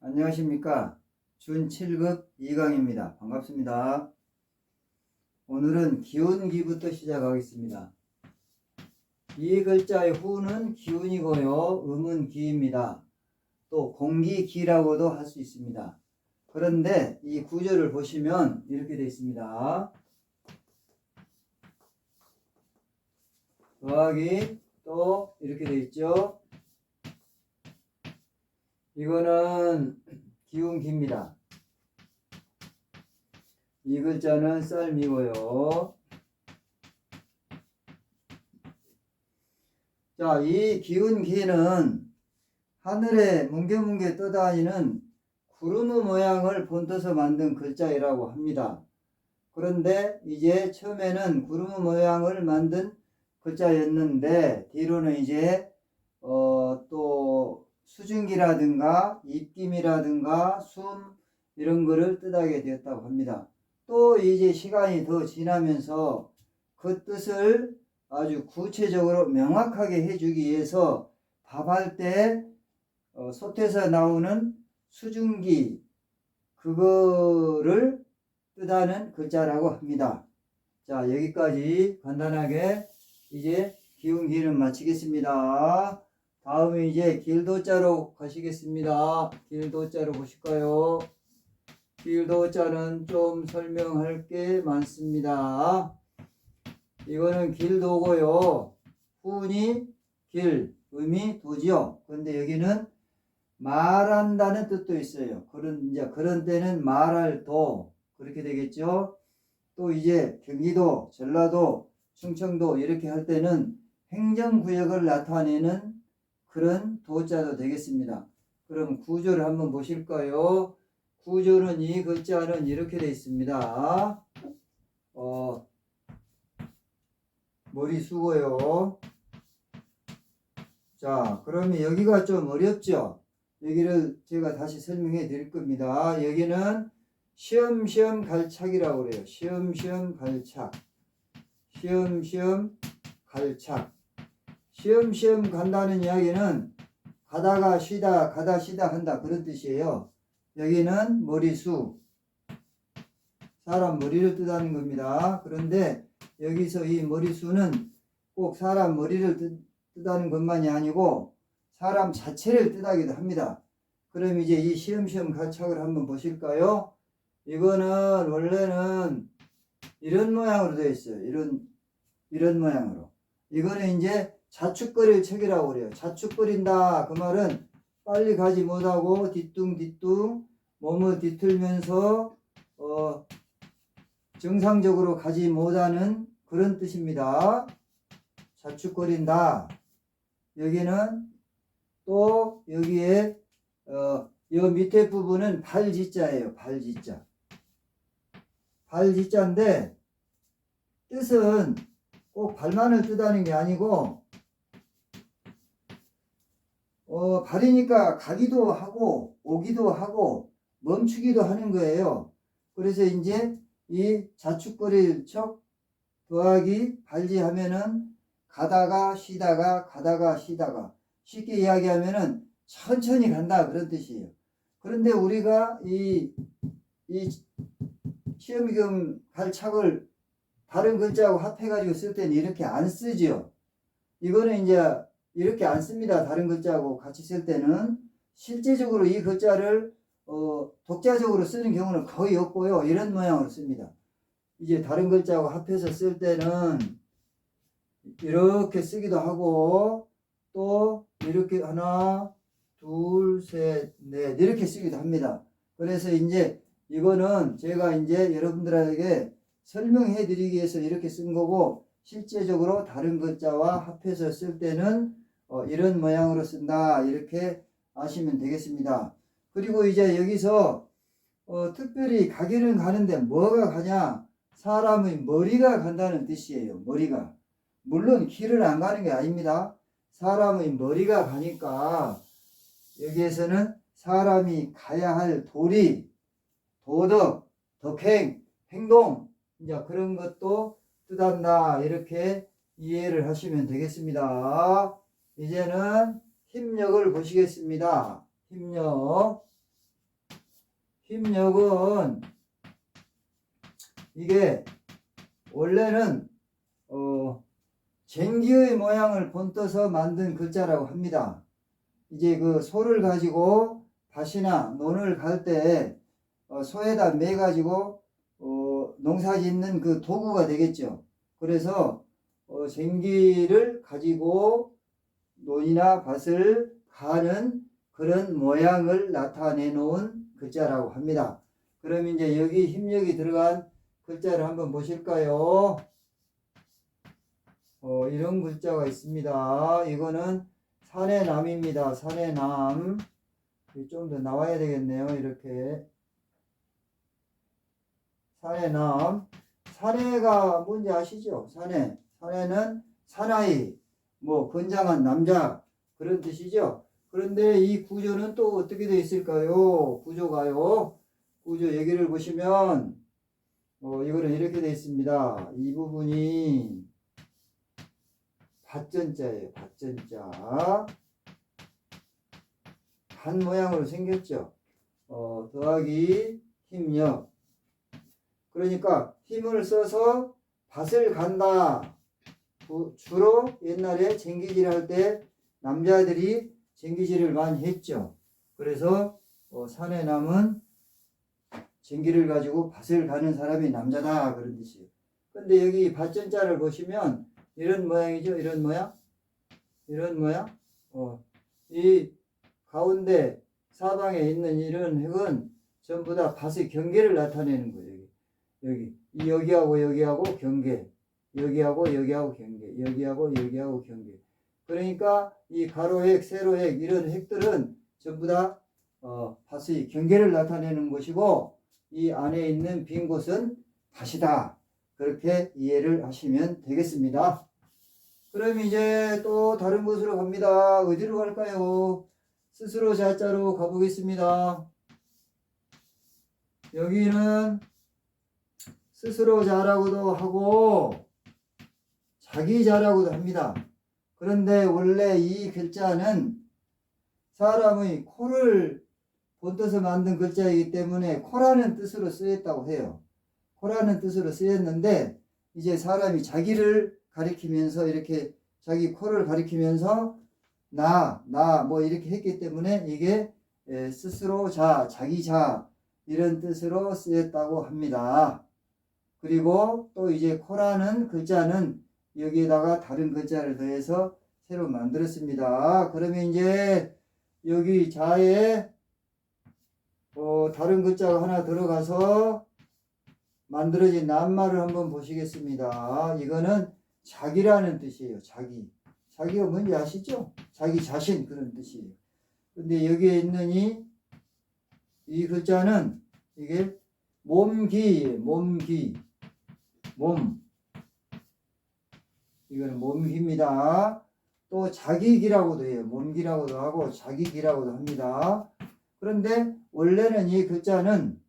안녕하십니까. 준 7급 이강입니다. 반갑습니다. 오늘은 기운기부터 시작하겠습니다. 이 글자의 후는 기운이고요. 음은 기입니다. 또 공기기라고도 할 수 있습니다. 그런데 이 구조를 보시면 이렇게 되어 있습니다. 더하기 또 이렇게 되어 있죠. 이거는 기운기입니다. 이 글자는 쌀미고요. 자, 이 기운기는 하늘에 뭉게뭉게 떠다니는 구름 모양을 본떠서 만든 글자이라고 합니다. 그런데 이제 처음에는 구름 모양을 만든 글자였는데 뒤로는 이제 또 수증기라든가 입김이라든가 숨 이런 거를 뜻하게 되었다고 합니다. 또 이제 시간이 더 지나면서 그 뜻을 아주 구체적으로 명확하게 해주기 위해서 밥할 때 솥에서 나오는 수증기 그거를 뜻하는 글자라고 합니다. 자, 여기까지 간단하게 이제 기운기는 마치겠습니다. 다음에 이제 길도자로 가시겠습니다. 길도자로 보실까요? 길도자는 좀 설명할 게 많습니다. 이거는 길도고요. 훈이 길, 음이 도지요. 그런데 여기는 말한다는 뜻도 있어요. 그런 때는 말할 도 그렇게 되겠죠. 또 이제 경기도, 전라도, 충청도 이렇게 할 때는 행정구역을 나타내는 그런 도자도 되겠습니다. 그럼 구조를 한번 보실까요? 구조는 이 글자는 이렇게 되어 있습니다. 머리 쓰고요. 자, 그러면 여기가 좀 어렵죠? 여기를 제가 다시 설명해 드릴 겁니다. 여기는 시험시험 갈착이라고 그래요. 시험시험 갈착. 시험시험 갈착. 시험시험 간다는 이야기는 가다가 쉬다 가다 쉬다 한다 그런 뜻이에요. 여기는 머리수 사람 머리를 뜻하는 겁니다. 그런데 여기서 이 머리수는 꼭 사람 머리를 뜻하는 것만이 아니고 사람 자체를 뜻하기도 합니다. 그럼 이제 이 시험시험 갈착을 한번 보실까요? 이거는 원래는 이런 모양으로 되어 있어요. 이런 모양으로. 이거는 이제 자축거릴 척이라고 그래요. 자축거린다. 그 말은 빨리 가지 못하고 뒤뚱뒤뚱 몸을 뒤틀면서 정상적으로 가지 못하는 그런 뜻입니다. 자축거린다. 여기는 또 여기에 이 밑에 부분은 발지자예요. 발지자. 발지자인데 뜻은 꼭 발만을 뜻하는 게 아니고 발이니까 가기도 하고 오기도 하고 멈추기도 하는 거예요. 그래서 이제 이 자축거릴 척 더하기 발지하면은 가다가 쉬다가 가다가 쉬다가 쉽게 이야기하면은 천천히 간다 그런 뜻이에요. 그런데 우리가 이 시험겸 갈착을 다른 글자하고 합해가지고 쓸 때는 이렇게 안 쓰죠. 이거는 이제 이렇게 안 씁니다. 다른 글자하고 같이 쓸 때는 실제적으로 이 글자를 독자적으로 쓰는 경우는 거의 없고요. 이런 모양으로 씁니다. 이제 다른 글자하고 합해서 쓸 때는 이렇게 쓰기도 하고 또 이렇게 하나 둘 셋 넷 이렇게 쓰기도 합니다. 그래서 이제 이거는 제가 이제 여러분들에게 설명해 드리기 위해서 이렇게 쓴 거고 실제적으로 다른 글자와 합해서 쓸 때는 이런 모양으로 쓴다 이렇게 아시면 되겠습니다. 그리고 이제 여기서 특별히 가기는 가는데 뭐가 가냐? 사람의 머리가 간다는 뜻이에요. 머리가. 물론 길을 안 가는 게 아닙니다. 사람의 머리가 가니까 여기에서는 사람이 가야 할 도리, 도덕, 덕행, 행동 이제 그런 것도 뜻한다 이렇게 이해를 하시면 되겠습니다. 이제는 힘력을 보시겠습니다. 힘력. 힘력은 이게 원래는 쟁기의 모양을 본떠서 만든 글자라고 합니다. 이제 그 소를 가지고 밭이나 논을 갈 때 소에다 매 가지고 농사 짓는 그 도구가 되겠죠. 그래서 쟁기를 가지고 논이나 밭을 가는 그런 모양을 나타내 놓은 글자라고 합니다. 그럼 이제 여기 힘력이 들어간 글자를 한번 보실까요? 이런 글자가 있습니다. 이거는 산해남입니다. 산해남. 좀 더 나와야 되겠네요. 이렇게. 산해남. 산해가 뭔지 아시죠? 산해. 산해는 사나이, 뭐 건장한 남자 그런 뜻이죠. 그런데 이 구조는 또 어떻게 되어 있을까요? 구조가요. 구조 여기를 보시면 이거는 이렇게 되어 있습니다. 이 부분이 밭전자예요. 밭전자. 반 모양으로 생겼죠. 더하기 힘력. 그러니까 힘을 써서 밭을 간다. 주로 옛날에 쟁기질 할 때 남자들이 쟁기질을 많이 했죠. 그래서 산해남은 쟁기를 가지고 밭을 가는 사람이 남자다 그런 뜻이에요. 근데 여기 밭전자를 보시면 이런 모양이죠. 이런 모양. 이런 모양. 이 가운데 사방에 있는 이런 흙은 전부 다 밭의 경계를 나타내는 거예요. 여기. 여기하고 여기하고 경계. 여기하고 여기하고 경계. 여기하고 여기하고 경계. 그러니까 이 가로획, 세로획 이런 획들은 전부 다 밭의 경계를 나타내는 것이고 이 안에 있는 빈 곳은 밭이다. 그렇게 이해를 하시면 되겠습니다. 그럼 이제 또 다른 곳으로 갑니다. 어디로 갈까요? 스스로 자자로 가보겠습니다. 여기는 스스로 자라고도 하고 자기 자라고도 합니다. 그런데 원래 이 글자는 사람의 코를 본떠서 만든 글자이기 때문에 코라는 뜻으로 쓰였다고 해요. 코라는 뜻으로 쓰였는데 이제 사람이 자기를 가리키면서 이렇게 자기 코를 가리키면서 나 뭐 이렇게 했기 때문에 이게 스스로 자, 자기 자 이런 뜻으로 쓰였다고 합니다. 그리고 또 이제 코라는 글자는 여기에다가 다른 글자를 더해서 새로 만들었습니다. 그러면 이제 여기 자에 다른 글자가 하나 들어가서 만들어진 낱말을 한번 보시겠습니다. 이거는 자기라는 뜻이에요. 자기. 자기가 뭔지 아시죠? 자기 자신 그런 뜻이에요. 근데 여기에 있는 이 글자는 이게 몸기예요. 몸기. 몸. 이거는 몸기입니다. 또 자기기라고도 해요. 몸기라고도 하고 자기기라고도 합니다. 그런데 원래는 이 글자는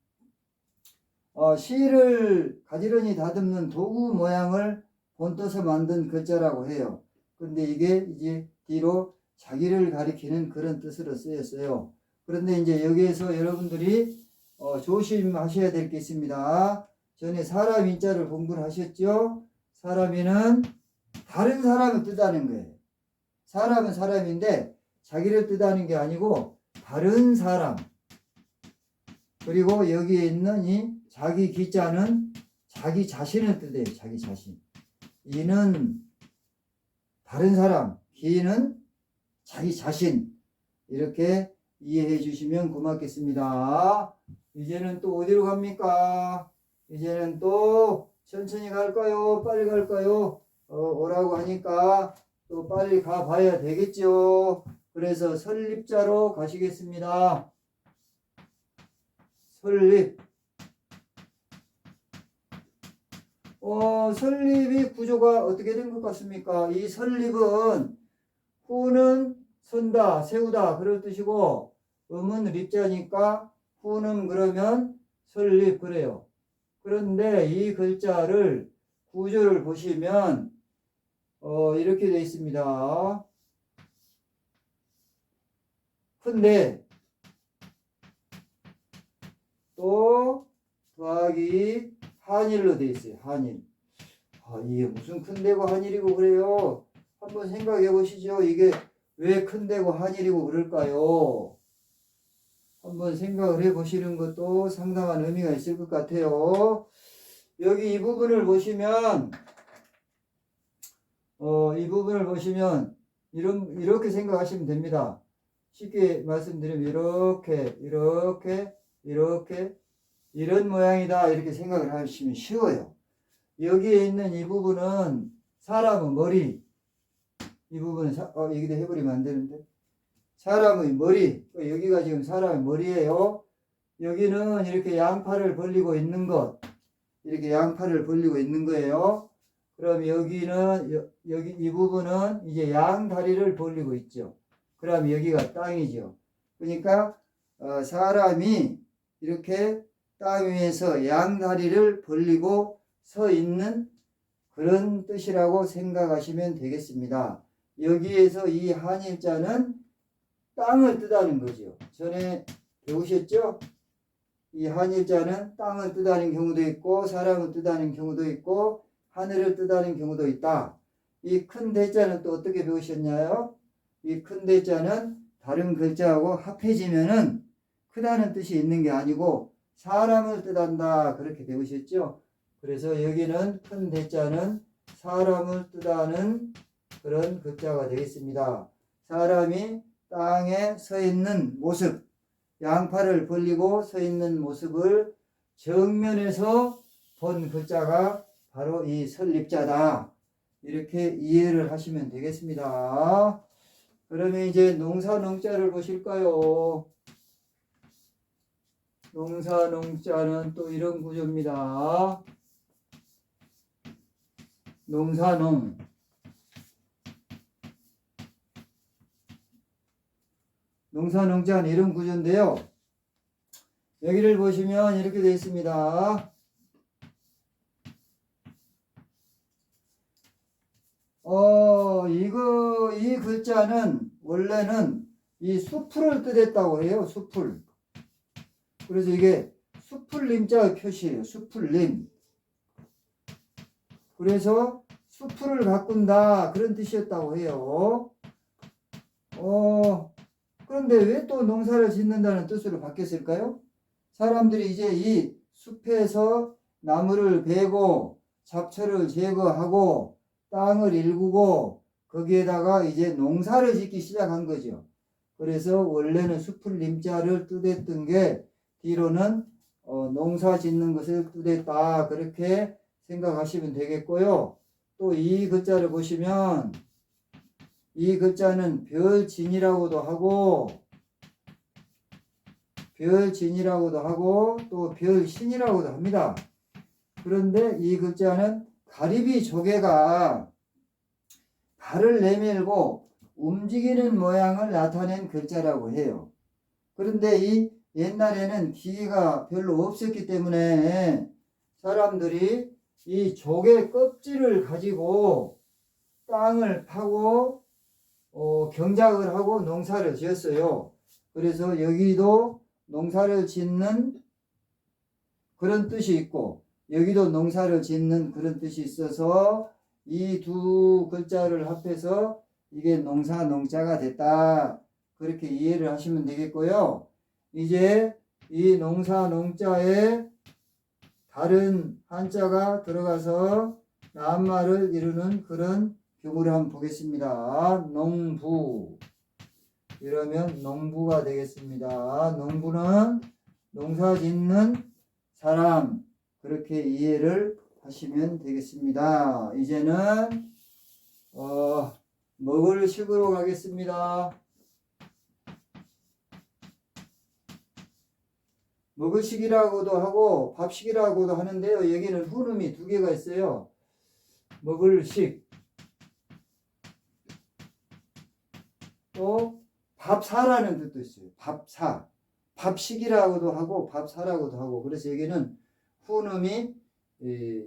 실을 가지런히 다듬는 도구 모양을 본떠서 만든 글자라고 해요. 근데 이게 이제 뒤로 자기를 가리키는 그런 뜻으로 쓰였어요. 그런데 이제 여기에서 여러분들이 조심하셔야 될 게 있습니다. 전에 사람 인자를 공부를 하셨죠? 사람이는 다른 사람을 뜻하는 거예요. 사람은 사람인데 자기를 뜻하는 게 아니고 다른 사람. 그리고 여기에 있는 이 자기 기자는 자기 자신을 뜻해요. 자기 자신. 이는 다른 사람, 기는 자기 자신. 이렇게 이해해 주시면 고맙겠습니다. 이제는 또 어디로 갑니까? 이제는 또 천천히 갈까요? 빨리 갈까요? 오라고 하니까 또 빨리 가봐야 되겠죠. 그래서 설립자로 가시겠습니다. 설립. 설립이 구조가 어떻게 된 것 같습니까? 이 설립은 후는 선다, 세우다 그럴 뜻이고 음은 립자니까 후는 그러면 설립 그래요. 그런데 이 글자를 구조를 보시면 이렇게 되어 있습니다. 근데 또 더하기 한일로 돼 있어요. 한일. 이게 무슨 큰데고 한일이고 그래요? 한번 생각해 보시죠. 이게 왜 큰데고 한일이고 그럴까요? 한번 생각을 해 보시는 것도 상당한 의미가 있을 것 같아요. 여기 이 부분을 보시면 이 부분을 보시면 이렇게 생각하시면 됩니다. 쉽게 말씀드리면 이렇게 이런 모양이다 이렇게 생각을 하시면 쉬워요. 여기에 있는 이 부분은 사람의 머리, 이 부분은 여기다 해버리면 안 되는데 사람의 머리, 여기가 지금 사람의 머리예요. 여기는 이렇게 양팔을 벌리고 있는 것, 이렇게 양팔을 벌리고 있는 거예요. 그럼 여기는 여기 이 부분은 이제 양다리를 벌리고 있죠. 그럼 여기가 땅이죠. 그러니까 사람이 이렇게 땅 위에서 양다리를 벌리고 서 있는 그런 뜻이라고 생각하시면 되겠습니다. 여기에서 이 한일자는 땅을 뜻하는 거죠. 전에 배우셨죠? 이 한일자는 땅을 뜻하는 경우도 있고 사람을 뜻하는 경우도 있고 하늘을 뜻하는 경우도 있다. 이 큰 대자는 또 어떻게 배우셨나요? 이 큰 대자는 다른 글자하고 합해지면은 크다는 뜻이 있는 게 아니고 사람을 뜻한다 그렇게 배우셨죠? 그래서 여기는 큰 대자는 사람을 뜻하는 그런 글자가 되겠습니다. 사람이 땅에 서 있는 모습, 양팔을 벌리고 서 있는 모습을 정면에서 본 글자가 바로 이 설립자다. 이렇게 이해를 하시면 되겠습니다. 그러면 이제 농사농자를 보실까요? 농사농자는 또 이런 구조입니다. 농사농. 농사농자는 이런 구조인데요. 여기를 보시면 이렇게 되어 있습니다. 이 글자는 원래는 이 수풀을 뜻했다고 해요. 수풀. 그래서 이게 수풀림자의 표시예요. 수풀림. 그래서 수풀을 가꾼다 그런 뜻이었다고 해요. 그런데 왜 또 농사를 짓는다는 뜻으로 바뀌었을까요? 사람들이 이제 이 숲에서 나무를 베고 잡초를 제거하고 땅을 일구고 거기에다가 이제 농사를 짓기 시작한 거죠. 그래서 원래는 수풀림자를 뜻했던 게 뒤로는 농사 짓는 것을 뜻했다 그렇게 생각하시면 되겠고요. 또 이 글자를 보시면 이 글자는 별진이라고도 하고 또 별신이라고도 합니다. 그런데 이 글자는 가리비 조개가 발을 내밀고 움직이는 모양을 나타낸 글자라고 해요. 그런데 이 옛날에는 기계가 별로 없었기 때문에 사람들이 이 조개 껍질을 가지고 땅을 파고 경작을 하고 농사를 지었어요. 그래서 여기도 농사를 짓는 그런 뜻이 있고 여기도 농사를 짓는 그런 뜻이 있어서 이 두 글자를 합해서 이게 농사 농자가 됐다 그렇게 이해를 하시면 되겠고요. 이제 이 농사 농자에 다른 한자가 들어가서 낱말을 이루는 그런 경우를 한번 보겠습니다. 농부. 이러면 농부가 되겠습니다. 농부는 농사 짓는 사람. 그렇게 이해를 하시면 되겠습니다. 이제는 먹을 식으로 가겠습니다. 먹을식이라고도 하고 밥식이라고도 하는데요. 여기는 훈음이 두 개가 있어요. 먹을식 또 밥사라는 뜻도 있어요. 밥사 밥식이라고도 하고 밥사라고도 하고 그래서 여기는 훈음이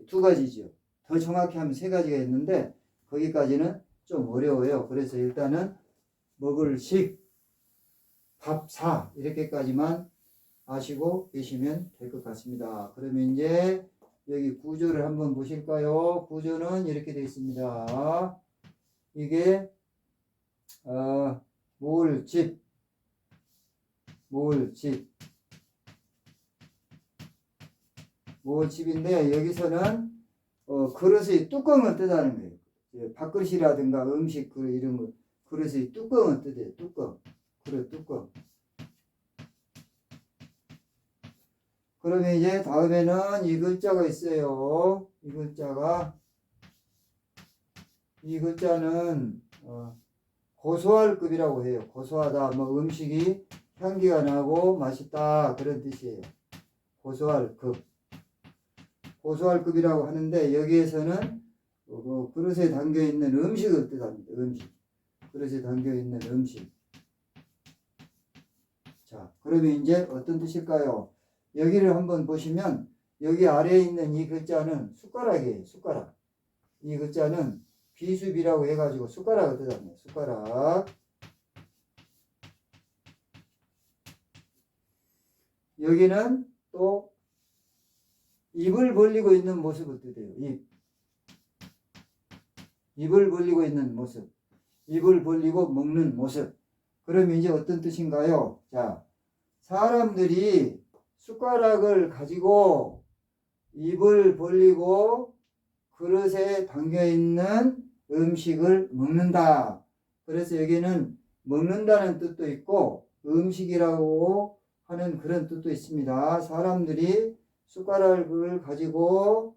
두 가지죠. 더 정확히 하면 세 가지가 있는데 거기까지는 좀 어려워요. 그래서 일단은 먹을식 밥사 이렇게까지만 아시고 계시면 될 것 같습니다. 그러면 이제 여기 구조를 한번 보실까요? 구조는 이렇게 되어 있습니다. 이게 몰집, 몰집인데 여기서는 그릇의 뚜껑을 뜨다는 거예요. 밥그릇이라든가 음식 그릇 이런 거 그릇의 뚜껑을 뜨대요. 뚜껑, 그릇 뚜껑. 그러면 이제 다음에는 이 글자가 있어요. 이 글자는 고소할 급이라고 해요. 고소하다. 뭐 음식이 향기가 나고 맛있다 그런 뜻이에요. 고소할 급. 고소할 급이라고 하는데 여기에서는 그릇에 담겨 있는 음식을 뜻합니다. 음식. 그릇에 담겨 있는 음식. 자, 그러면 이제 어떤 뜻일까요? 여기를 한번 보시면 여기 아래에 있는 이 글자는 숟가락이에요. 숟가락. 이 글자는 비수비라고 해가지고 숟가락을 뜻합니다. 숟가락. 여기는 또 입을 벌리고 있는 모습을 뜻해요. 입을 벌리고 있는 모습. 입을 벌리고 먹는 모습. 그러면 이제 어떤 뜻인가요? 자, 사람들이 숟가락을 가지고 입을 벌리고 그릇에 담겨있는 음식을 먹는다. 그래서 여기는 먹는다는 뜻도 있고 음식이라고 하는 그런 뜻도 있습니다. 사람들이 숟가락을 가지고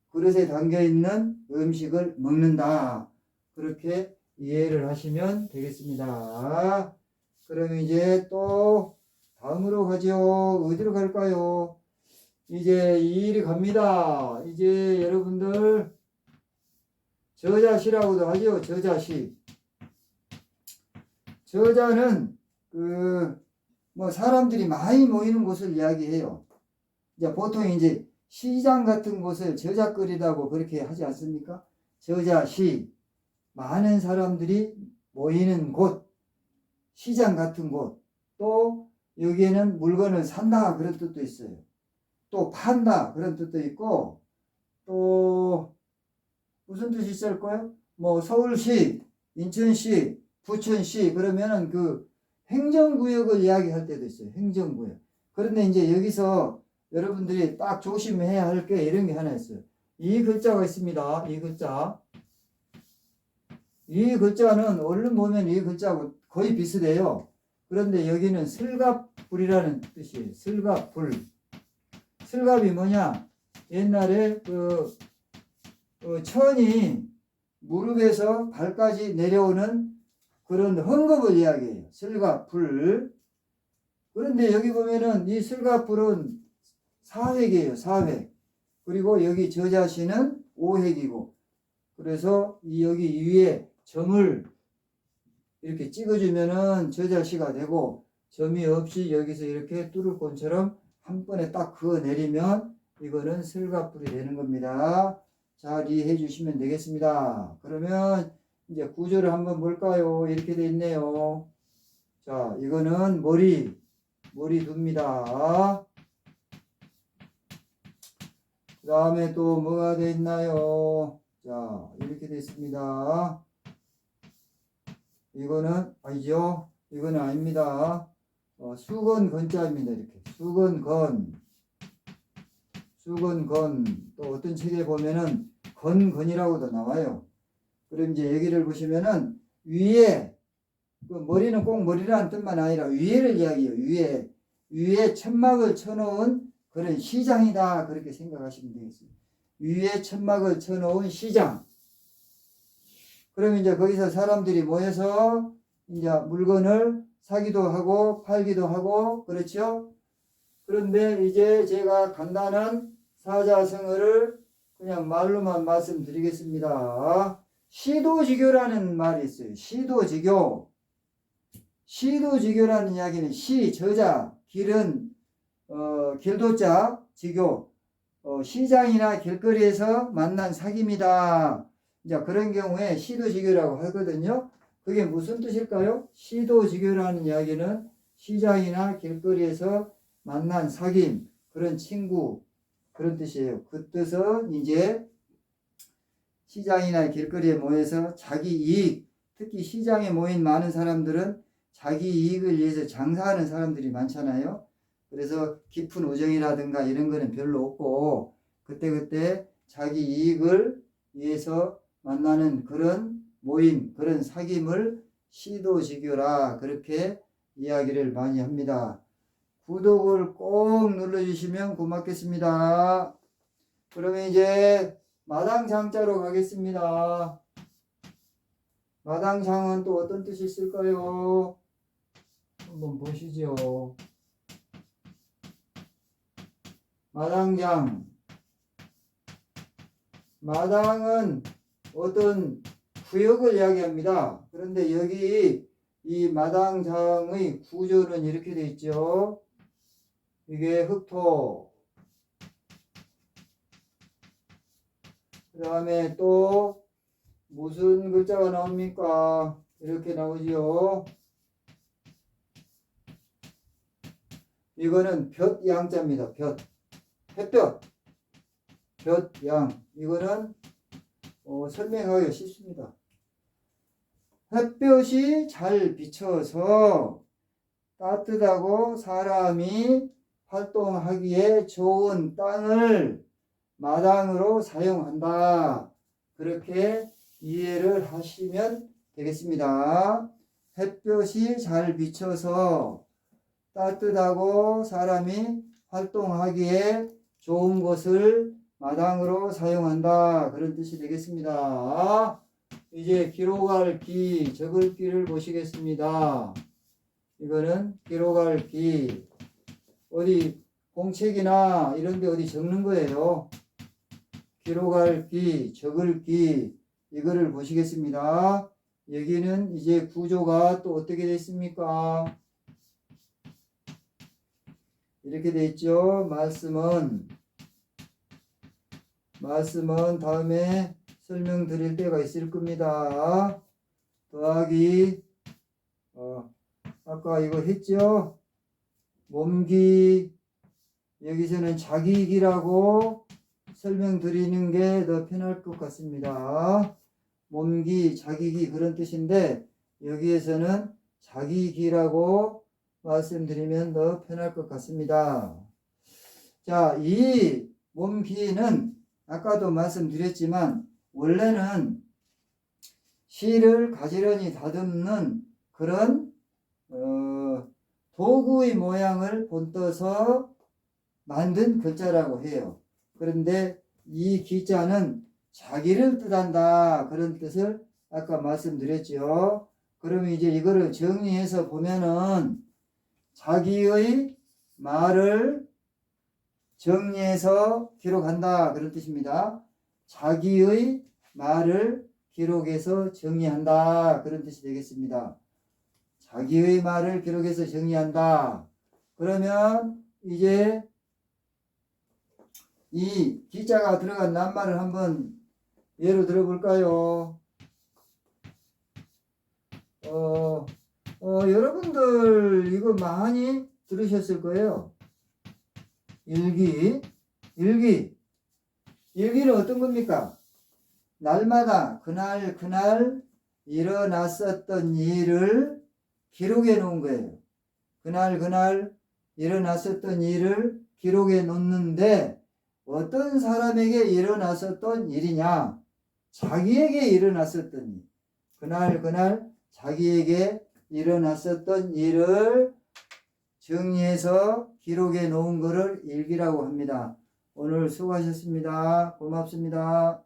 그릇에 담겨있는 음식을 먹는다. 그렇게 이해를 하시면 되겠습니다. 그러면 이제 또 다음으로 가죠. 어디로 갈까요? 이제 이 일이 갑니다. 이제 여러분들 저자시라고도 하죠. 저자시. 저자는 뭐 사람들이 많이 모이는 곳을 이야기해요. 이제 보통 이제 시장 같은 곳을 저작거리라고 그렇게 하지 않습니까? 저자시. 많은 사람들이 모이는 곳, 시장 같은 곳. 또 여기에는 물건을 산다 그런 뜻도 있어요. 또 판다 그런 뜻도 있고 또 무슨 뜻이 있을까요? 뭐 서울시, 인천시, 부천시 그러면은 그 행정구역을 이야기할 때도 있어요. 행정구역. 그런데 이제 여기서 여러분들이 딱 조심해야 할 게 이런 게 하나 있어요. 이 글자가 있습니다. 이 글자. 이 글자는 얼른 보면 이 글자하고 거의 비슷해요. 그런데 여기는 슬갑불이라는 뜻이에요. 슬갑불. 슬갑이 뭐냐? 옛날에 천이 무릎에서 발까지 내려오는 그런 헝겊을 이야기해요. 슬갑불. 그런데 여기 보면은 이 슬갑불은 4획이에요. 4획. 그리고 여기 저자시는 5획이고. 그래서 여기 위에 점을 이렇게 찍어주면은 저자시가 되고 점이 없이 여기서 이렇게 뚜루콘처럼 한 번에 딱 그어 내리면 이거는 슬갑불이 되는 겁니다. 잘 이해해 주시면 되겠습니다. 그러면 이제 구조를 한번 볼까요? 이렇게 돼 있네요. 자, 이거는 머리 둡니다. 그 다음에 또 뭐가 돼 있나요? 자, 이렇게 돼 있습니다. 이거는 아니죠. 이거는 아닙니다. 수건 건자입니다. 이렇게 수건 또 어떤 책에 보면은 건이라고도 나와요. 그럼 이제 여기를 보시면은 위에 머리는 꼭 머리라는 뜻만 아니라 위에를 이야기해요. 위에 천막을 쳐놓은 그런 시장이다 그렇게 생각하시면 되겠습니다. 위에 천막을 쳐놓은 시장. 그러면 이제 거기서 사람들이 모여서 이제 물건을 사기도 하고 팔기도 하고 그렇죠. 그런데 이제 제가 간단한 사자성어를 그냥 말로만 말씀드리겠습니다. 시도지교라는 말이 있어요. 시도지교라는 이야기는 저자, 길은 길도자, 지교, 시장이나 길거리에서 만난 사귑이다. 이제 그런 경우에 시도지교라고 하거든요. 그게 무슨 뜻일까요? 시도지교라는 이야기는 시장이나 길거리에서 만난 사귐, 그런 친구, 그런 뜻이에요. 그 뜻은 이제 시장이나 길거리에 모여서 자기 이익, 특히 시장에 모인 많은 사람들은 자기 이익을 위해서 장사하는 사람들이 많잖아요. 그래서 깊은 우정이라든가 이런 거는 별로 없고 그때그때 자기 이익을 위해서 만나는 그런 모임, 그런 사귐을 시도지교라, 그렇게 이야기를 많이 합니다. 구독을 꼭 눌러주시면 고맙겠습니다. 그러면 이제 마당장자로 가겠습니다. 마당장은 또 어떤 뜻이 있을까요? 한번 보시죠. 마당장. 마당은 어떤 구역을 이야기합니다. 그런데 여기 이 마당장의 구조는 이렇게 되어 있죠. 이게 흑토. 그 다음에 또 무슨 글자가 나옵니까? 이렇게 나오지요. 이거는 볕양자입니다. 볕. 햇볕. 볕양. 이거는 설명하기가 쉽습니다. 햇볕이 잘 비쳐서 따뜻하고 사람이 활동하기에 좋은 땅을 마당으로 사용한다. 그렇게 이해를 하시면 되겠습니다. 햇볕이 잘 비쳐서 따뜻하고 사람이 활동하기에 좋은 곳을 마당으로 사용한다. 그런 뜻이 되겠습니다. 이제 기록할 기, 적을 기를 보시겠습니다. 이거는 기록할 기. 어디 공책이나 이런 데 어디 적는 거예요. 기록할 기, 적을 기, 이거를 보시겠습니다. 여기는 이제 구조가 또 어떻게 됐습니까? 이렇게 돼 있죠. 말씀은 다음에 설명드릴 때가 있을 겁니다. 더하기 아까 이거 했죠. 몸기, 여기서는 자기기라고 설명드리는 게 더 편할 것 같습니다. 몸기, 자기기 그런 뜻인데 여기에서는 자기기라고 말씀드리면 더 편할 것 같습니다. 자, 이 몸기는 아까도 말씀드렸지만 원래는 실을 가지런히 다듬는 그런 도구의 모양을 본떠서 만든 글자라고 해요. 그런데 이 기자는 자기를 뜻한다, 그런 뜻을 아까 말씀드렸죠. 그러면 이제 이거를 정리해서 보면은 자기의 말을 정리해서 기록한다, 그런 뜻입니다. 자기의 말을 기록해서 정리한다, 그런 뜻이 되겠습니다. 자기의 말을 기록해서 정리한다. 그러면 이제 이 기자가 들어간 낱말을 한번 예로 들어볼까요? 여러분들 이거 많이 들으셨을 거예요. 일기는 어떤 겁니까? 날마다 그날 일어났었던 일을 기록해 놓은 거예요. 그날 일어났었던 일을 기록해 놓는데 어떤 사람에게 일어났었던 일이냐? 자기에게 일어났었던 일. 그날 자기에게 일어났었던 일을 정리해서 기록해 놓은 것을 일기라고 합니다. 오늘 수고하셨습니다. 고맙습니다.